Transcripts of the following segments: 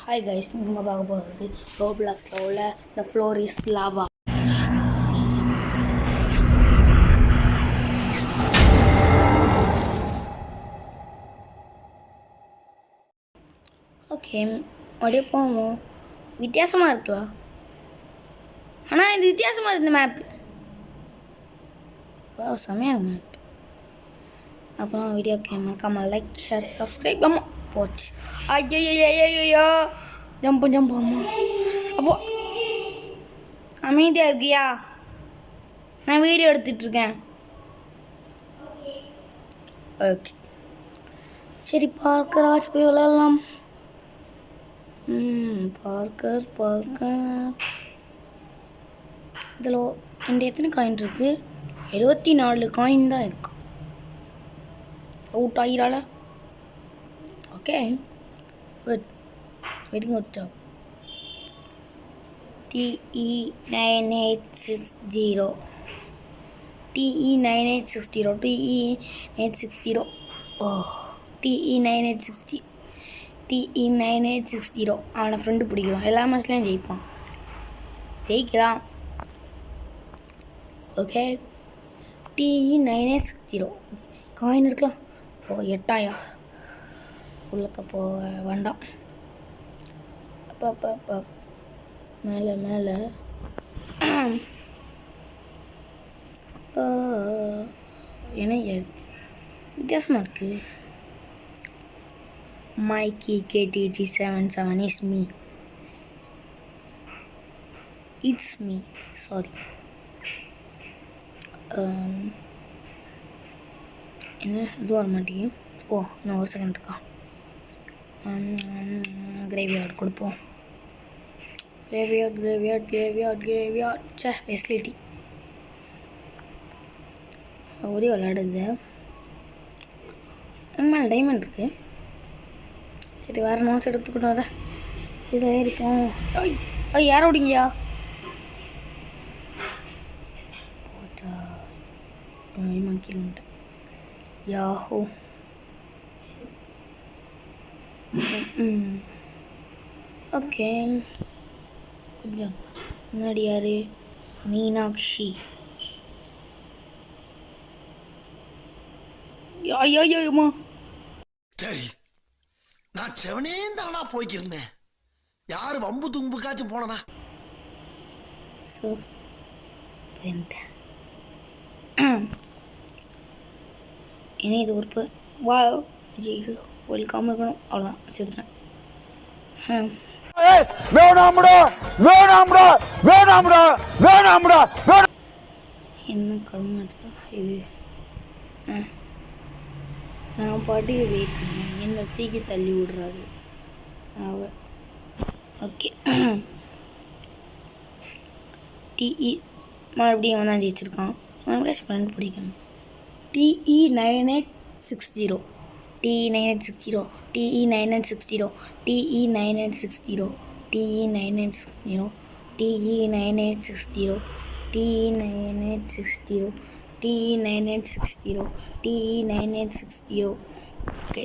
Hi guys, நம்ம பார்க்க போகிறது ரோப்ளாக்ஸில் உள்ள The Floor is Lava. Okay, அப்படியே போவோம். வித்தியாசமாக இருக்குல்ல, ஆனால் இது வித்தியாசமாக இருக்குது மேப். செம்மையாக மேப். அப்புறம் வீடியோ மறக்காம லைக் ஷேர் சப்ஸ்கிரைப் பண்ண போச்சு. ஐயோ ஜம்பு அம்மா. அப்போ அமைதியாக இருக்கியா? நான் வீடியோ எடுத்துட்ருக்கேன். ஓகே, சரி பார்க்கராஜ் போய் விளையாடலாம். பார்க்கர் இதில் இந்த எத்தனை காயின் இருக்குது? 74 காயின் தான் இருக்கு. அவுட் ஆகிறாள. Okay good, very good job. TE9860 TE9860 TE9860 அவனை ஃப்ரெண்டு பிடிக்கும். எல்லா மேட்ச்லேயும் ஜெயிக்கிறான். ஓகே, TE9860 காயின் இருக்கலாம். ஓ 8000 உள்ளக்க போ வேண்டாம். அப்போ மேலே என்ன வித்தியாசமாக இருக்குது. Mikey KTT77 is me. It's me. Sorry. என்ன இது வர மாட்டேங்குது. ஓ இன்னும் ஒரு செகண்ட் இருக்கா. கிரேவியார்டு கொடுப்போம். கிரேவியார்ட் ஃபெசிலிட்டி ஒரே விளையாடுது. மேலே டைமண்ட் இருக்குது. சரி வேறு நோட்ஸ் எடுத்துக்கணும். அதை இதில் ஏறிப்போம். யார் ஓடிங்கயா? போச்சா கிலோமீட்டர். யாஹோ ஓகே. கொஞ்சம் முன்னாடி யார்? மீனாட்சி. ஐயோமா சரி, நான் செவனே தானா போய்க்கிருந்தேன். யாரு வம்பு தும்புக்காச்சும் போனனா? இனி இது ஒரு வா வெல்காம இருக்கணும். அவ்வளோதான், வச்சுருக்கேன். என்ன கருமாட்டா இது? நான் பாட்டுக்கு வெயிட் பண்ணேன். என்னை தூக்கி தள்ளி விடுறாரு அவ. ஓகே, டிஇ மறுபடியும் அவன் தான் ஜெயிச்சிருக்கான். மறுபடியும் ஃப்ரெண்ட் பிடிக்கணும். TE9860 TE9860 TE9860 TE9860 TE9860 TE9860 TE9860 TE9860 TE9860. Okay,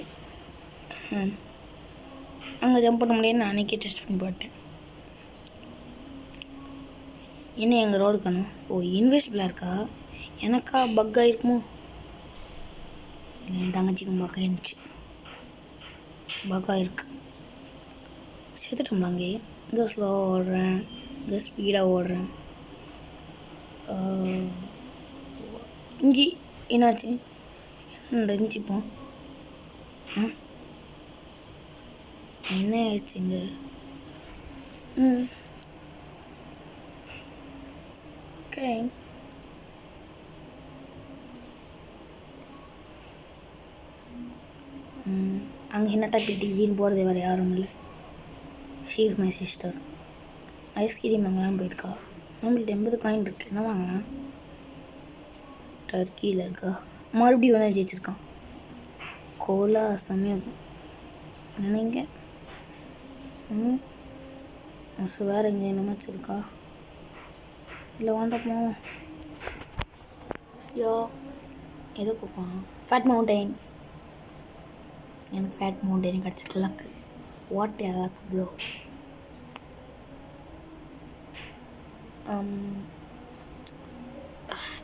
அங்கே ஜம்ப் பண்ண முடியாது. நான் அன்றைக்கே டெஸ்ட் பண்ணி பார்த்தேன். என்ன எங்கள் ரோடு காணும்? ஓ இன்விசிபிளாக இருக்கா? எனக்கா பக் ஆகிருக்குமோ? இல்லை, என் தங்கச்சிக்கும் பக் ஆகிருந்துச்சு. பக் ஆகிருக்கு. சேர்த்துட்டோம்ல. அங்கே இங்கே ஸ்லோவாக ஓடுறேன், இங்கே ஸ்பீடாக ஓடுறேன். இங்கே என்னாச்சு? என்ன இருந்துச்சுப்போ? என்ன ஆயிடுச்சு இங்கே? ஓகே, அங்கே என்னட்டா பிடிஜின்னு போகிறது வேறு யாரும் இல்லை. She is my sister. Ice cream வாங்கலாம் போயிருக்கா. நம்மள்ட்ட 80 காயின் இருக்குது. என்ன வாங்கலாம்? டர்க்கியில் இருக்கா? மறுபடியும் வந்து ஜெயிச்சிருக்கான். கோலா செம்மையாக நினைங்க. வேறு இங்கே என்ன வச்சுருக்கா? இல்லை வாண்டப்போ. எதை கொடுப்பான்? Fat mountain. எனக்கு ஃபேட் மவுண்டைன் கிடச்சிருக்கு. லக்கு வாட் ஏதாக்கு ப்ரோ.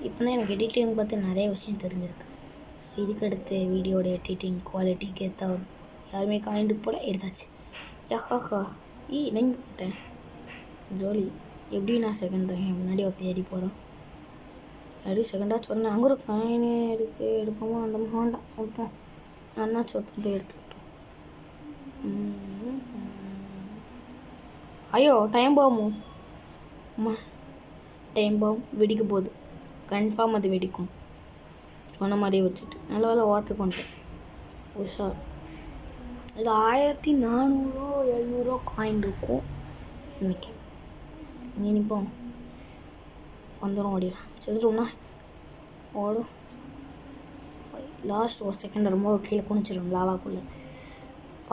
இப்போ தான் எனக்கு எடிட்டிங் பார்த்து நிறைய விஷயம் தெரிஞ்சிருக்கு. ஸோ இதுக்கு அடுத்து வீடியோட எடிட்டிங் குவாலிட்டிக்கு ஏற்ற வரும். யாருமே காயின்ட்டு போல எடுத்தாச்சு. யஹாஹா நெஞ்சு விட்டேன் ஜோலி. எப்படி நான் செகண்ட் ரேங்க் முன்னாடி ஒரு தேடி போகிறோம். எப்படி செகண்டாக சொன்னேன். அங்கே ஒரு காயின் இருக்குது, எடுப்போமா அந்த வேண்டாம் விட்டோம். நான் தான் சொத்து போய் எடுத்துக்கிட்டோம். ஐயோ டைம் பாம்பு அம்மா, டைம் பாம்பு வெடிக்க போகுது. கன்ஃபார்ம் அது வெடிக்கும். சொன்ன மாதிரியே வச்சுட்டு நல்ல வேலை ஓரத்துக்கு வந்துட்டேன். உஷார். இது 1400 700 காயின் இருக்கும் நினைக்கிறேன். இங்கே நிற்போம், வந்துடும், ஓடிடலாம். செதுட்டோம்னா ஓடும். லாஸ்ட் ஒரு செகண்ட் ரொம்ப கீழே குனிச்சிடும் லாவாக்குள்ளே.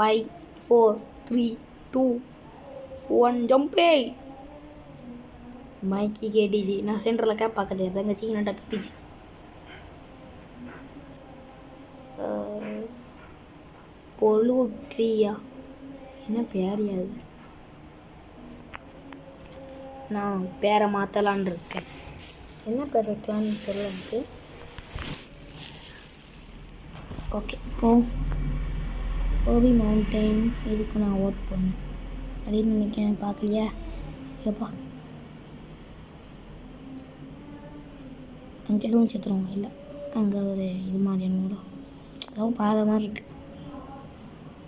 5 4 3 2 1 ஜம்பே. மைக்கி கேடிஜி. நான் சென்டரில் கேப் பார்க்கலையா தங்கச்சி, நான் டக்குச்சு. பொலுட்ரியா என்ன பேரியா அது? நான் பேரை மாற்றலான் இருக்கேன். என்ன பேர் வைக்கலான்னு தெரியல எனக்கு. ஓகே ஓபி மவுண்டைன் இதுக்கு நான் ஓட் பண்ணேன் அப்படின்னு நினைக்கிறேன். பார்க்கலையா எப்பா அங்கே எதுவும் சேர்த்துருவோம். இல்லை அங்கே ஒரு இது மாதிரி என்னோட அதாவது பாதை மாதிரி இருக்குது.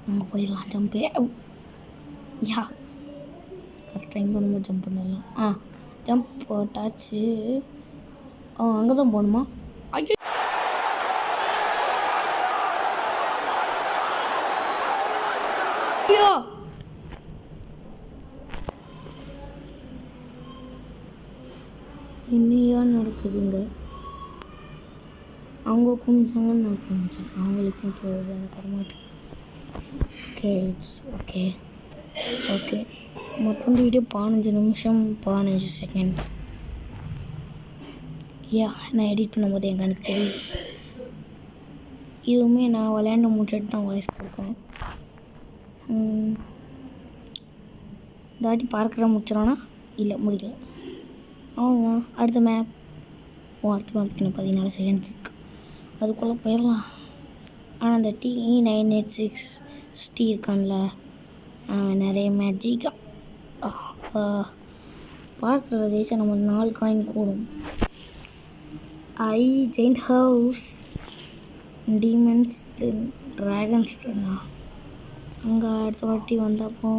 அங்கே போயிடலாம். ஜம்பே யா கரெக்டாக இங்கே நம்ம ஜம்ப் பண்ணிடலாம். ஜம்ப் போட்டாச்சு. அங்கே தான் போகணுமா? ஐயோ என்னையா நடக்குதுங்க? அவங்க குனிஞ்சாங்கன்னு நான் குனிஞ்சேன். அவங்களுக்கும் போகுது எனக்கு வரமாட்டேன். ஓகே ஓகே மொத்தம் வீடியோ 15 நிமிஷம் 15 செகண்ட்ஸ். நான் எடிட் பண்ணும்போது எங்கள் எனக்கு தெரியும். இதுவுமே நான் விளையாண்டு முடிச்சுட்டு தான் வாய்ஸ் கொடுக்கணும். இந்த வாட்டி பார்க்குற முடிச்சிடனா? இல்லை முடியல. அவ்வளோதான். அடுத்த மேப் அடுத்த மேப் இன்னும் 14 செகண்ட்ஸ் இருக்குது. அதுக்குள்ளே போயிடலாம். ஆனால் அந்த T986 ஸ்டீ இருக்கான்ல, அவன் நிறைய மேஜிக்காக பார்க்குற ஜெயிச்சா நம்ம 4 காயின் கூடும். ஜெயிண்ட் ஹவுஸ் டீமன்ஸ் ட்ராகன்ஸ் அங்கே அடுத்த வாட்டி வந்தப்போ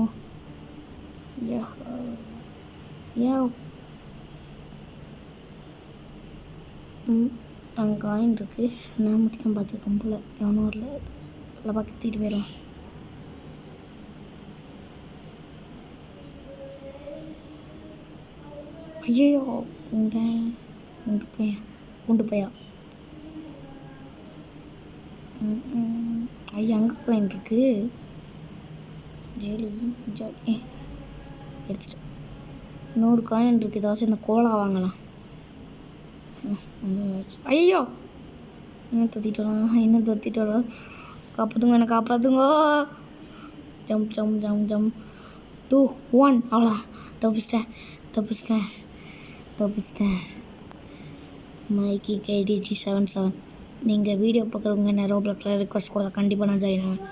அங்கே காயின் இருக்குது. நான் மட்டும் தான் பார்த்துருக்கேன் போல். எவனும் வரல. எல்லாம் பார்த்து தூக்கிட்டு போயிடும். ஐயோ உண்டு பையா ஐயா அங்கே காயின் இருக்குது. டெய்லி எடுத்துட்டு 100 காயின் இருக்குது. ஏதாச்சும் இந்த கோலா வாங்கலாம். ஐயோ என்ன தொத்திட்டோம். காப்பாற்றுங்க, என்ன காப்பாற்றுங்க. ஜம்ப் 2 1 அவ்வளோ தப்பிச்சிட்டேன். மைக்கி KDG 77. நீங்கள் வீடியோ பார்க்குறவங்க என்ன ரோப்ளாக்ஸில் ரிக்வஸ்ட் கொடுத்தா கண்டிப்பாக நான் ஜாயின் ஆவேன்.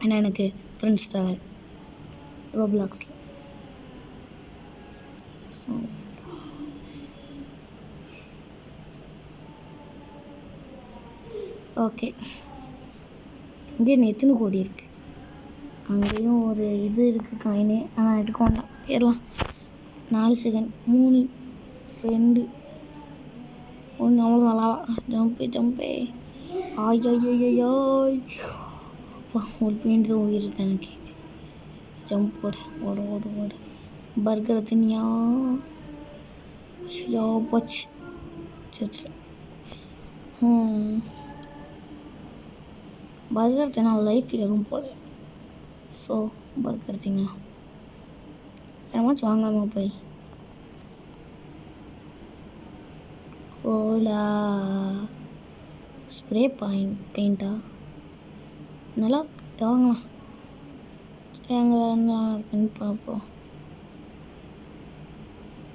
ஏன்னா எனக்கு ஃப்ரெண்ட்ஸ் தேவை ரோப்ளாக்ஸில். ஸோ ஓகே, இங்கே எத்தனை கோடி இருக்குது. அங்கேயும் ஒரு இது இருக்குது காயினே. ஆனால் எடுக்க வேண்டாம், ஏறலாம். 4 செகண்ட் 3 2 1 அவ்வளோ நல்லாவா. ஜம்பே ஆயோயோயோய் ஒரு பேண்டு உயிர் இருக்கு எனக்கு. ஜம்ப் ஓடு பர்கரை தின்னியா. ஐயோ போச்சு. சரி பர்கர் தின்னா லைஃப் ஏறும் போல. ஸோ பர்கர் தின்னா என்னமாச்சும் வாங்காமல் போய் கோலா ஸ்ப்ரே பெயிண்டா நல்லா வாங்கலாம். சரி அங்கே வேறு என்ன இருக்குன்னு பார்ப்போம்.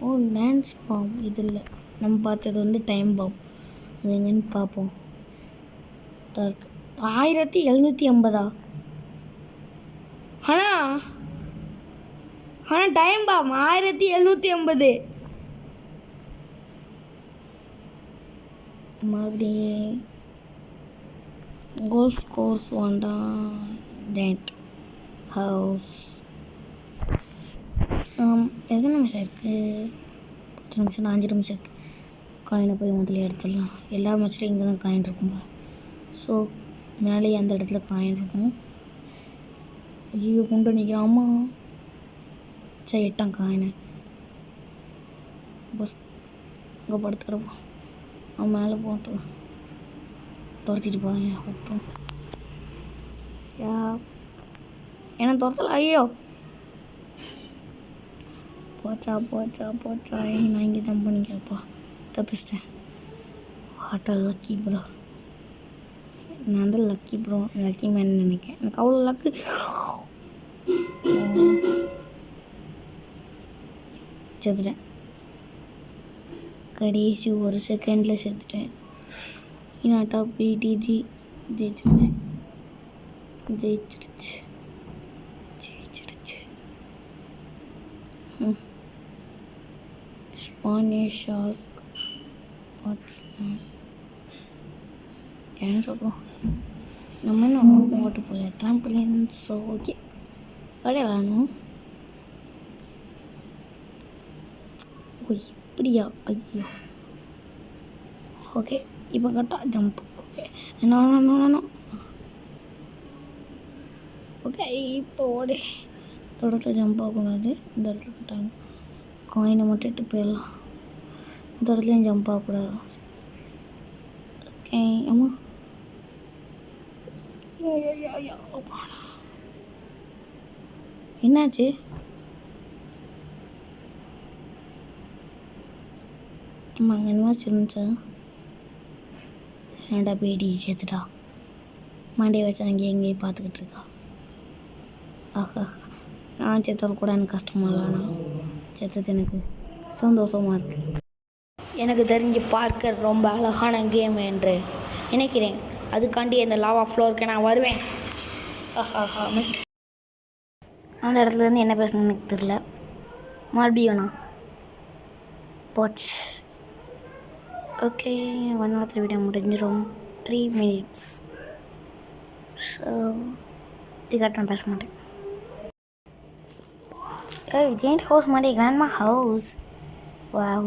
ஓ டான்ஸ் பாம் இது இல்லை, நம்ம பார்த்தது வந்து டைம் பாம். அது எங்கன்னு பார்ப்போம். இருக்கு 1780. ஆனால் டைம் பாம் 1780. மறுபடியும் கோல்ஃப் கோர்ஸ் வேண்டாம். டென்ட் ஹவுஸ் எத்தனை நிமிஷம் இருக்குது? 10 நிமிஷம் 5 நிமிஷம் இருக்குது. காயினை போய் முதல்ல எடுத்துடலாம். எல்லா மேட்ச்லையும் இங்கே தான் காயின் இருக்கும். ஸோ மேலேயே அந்த இடத்துல காயின் இருக்கும். ஐயோ கொண்டு நிற்கிறாமா. சரி எட்டான் காயினை. பஸ் அங்கே படுத்துக்கிறப்பா. அவன் மேலே போட்டு துரத்திட்டு போகிறேன். விட்டோம் ஏன்னா துரத்தல. ஐயோ போச்சா. நான் இங்கே ஜம்ப் பண்ணிக்கிறப்பா. தப்பிச்சிட்டேன். What a lucky bro. நான் தான் லக்கி மேன் நினைக்கிறேன். எனக்கு அவ்வளோ லக்கு. செத்துட்டேன். கடைசி ஒரு செகண்டில் செத்துட்டேன். இன்னாட்டா பிடிஜி ஜெயிச்சிருச்சு. ஸ்பானிஷ் ஷார்க் கேன்சரும் நம்ம இன்னும் ஓட்டு போகல. ட்ராம்பலின்ஸ் ஓகே விளையாடணும். ஓ இப்படியா? ஐயோ ஓகே இப்போ கரெக்டாக ஜம்ப். ஓகே என்ன ஓகே இப்போ ஓடி. இந்த இடத்துல ஜம்ப் ஆகக்கூடாது. இந்த இடத்துல கட்டாங்க காயினை மட்டும் இட்டு போயிடலாம். இந்த இடத்துலையும் ஜம்ப் ஆகக்கூடாது. ஓகே அம்மா என்னாச்சு? அம்மா அங்கே என்ன இருந்துச்சா? என்னடா பேடி சேர்த்துட்டா. மண்டையை வச்சு அங்கேயே எங்கேயும் பார்த்துக்கிட்டு இருக்கா. ஆஹா நான் செத்தது கூட எனக்கு கஷ்டமாக இல்லை. ஆனால் செத்தது எனக்கு சந்தோஷமாக இருக்குது. எனக்கு தெரிஞ்சு பார்க்க ரொம்ப அழகான கேம் என்று நினைக்கிறேன். அதுக்காண்டி அந்த லாவா ஃப்ளோருக்கு நான் வருவேன். அந்த இடத்துலேருந்து என்ன பேசணும்னு எனக்கு தெரியல. மறுபடியும் நான் போச்சு. ஓகே 1 நேரத்தில் வீடியோ முடிஞ்சிடும். 3 minutes. ஸோ இதுக்காக நான் பேச மாட்டேன். ஜெயிண்ட் ஹவுஸ் மாதிரி கிராண்ட்மா ஹவுஸ்.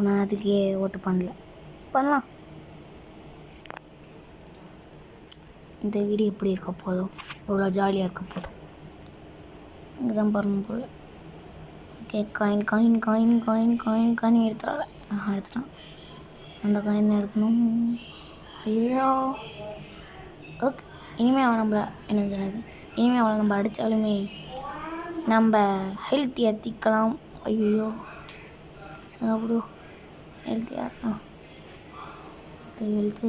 நான் அதுக்கே ஓட்டு பண்ணலாம். இந்த வீடியோ எப்படி இருக்க போதும், எவ்வளோ ஜாலியாக இருக்க போதும். இங்கே தான் பாருங்க போல. ஓகே காயின் எடுத்துட்டான். அந்த காயின் எடுக்கணும். ஐயோ ஓகே இனிமேல் அவன் நம்ம அடித்தாலுமே நம்ம ஹெல்த்தி ஏற்றிக்கலாம். ஐயோ சாப்பிடு ஹெல்த்தியாக ஹெல்த்து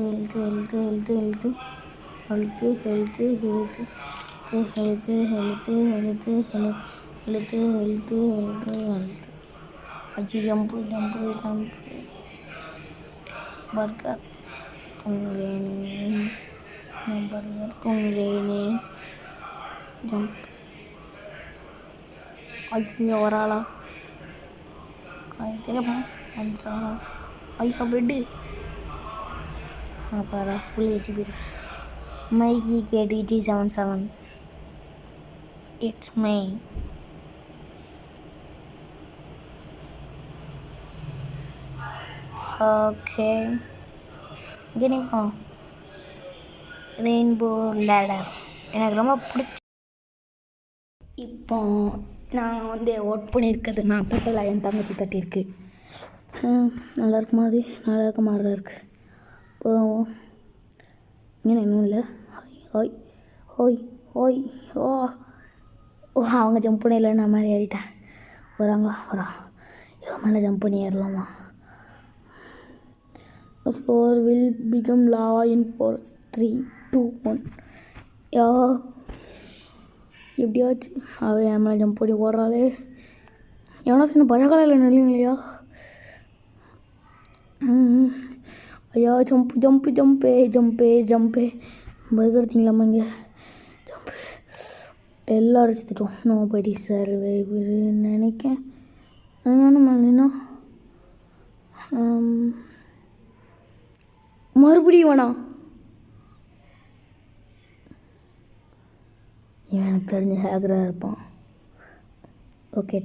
அஜி ஜம்பு பர்கர் தூங்குறேனே ஜம்ப். ஐயோ வராளா தெரியுமா? ஐயோ பெட்டு அப்பாடா full HP. மைக்கி KTG 77 it's my. Okay இங்கே நிற்போம். ரெயின்போ லேடர் எனக்கு ரொம்ப பிடிச்ச. இப்போ நான் வந்து ஓட் பண்ணியிருக்கிறது நான் தட்டலை, என் தங்கச்சி தட்டியிருக்கு. நல்லா இருக்க மாதிரி தான் இருக்குது. இப்போ இங்கே இன்னும் இல்லை. ஹோய் ஓ அவங்க ஜம்ப் பண்ணி இல்லை, நான் மேலே ஏறிட்டேன். வரா இவன் மேலே ஜம்ப் பண்ணி ஏறலாமா? The floor will become lava in 4, 3, 2, 1. எப்படியாச்சும் அவன் என் மேலே ஜம்ப் பண்ணி ஓடுறாளே. எவனா சேர்ந்து பஜாக்காலையில் நில்லுங்களையா. ஐயா ஜம்ப்பு ஜம்ப்பு ஜம்பே ஜம்பே ஜம்பே. பர்கர்த்திங்களாம்மா இங்கே ஜம்ப்பு. எல்லோரும் செத்துட்டோம். நோ படி சர்வைவர் நினைக்கேன். இல்லைன்னா மறுபடியும் வேணாம். இவன் எனக்கு தெரிஞ்ச ஹேக்கராக இருப்பான். ஓகே.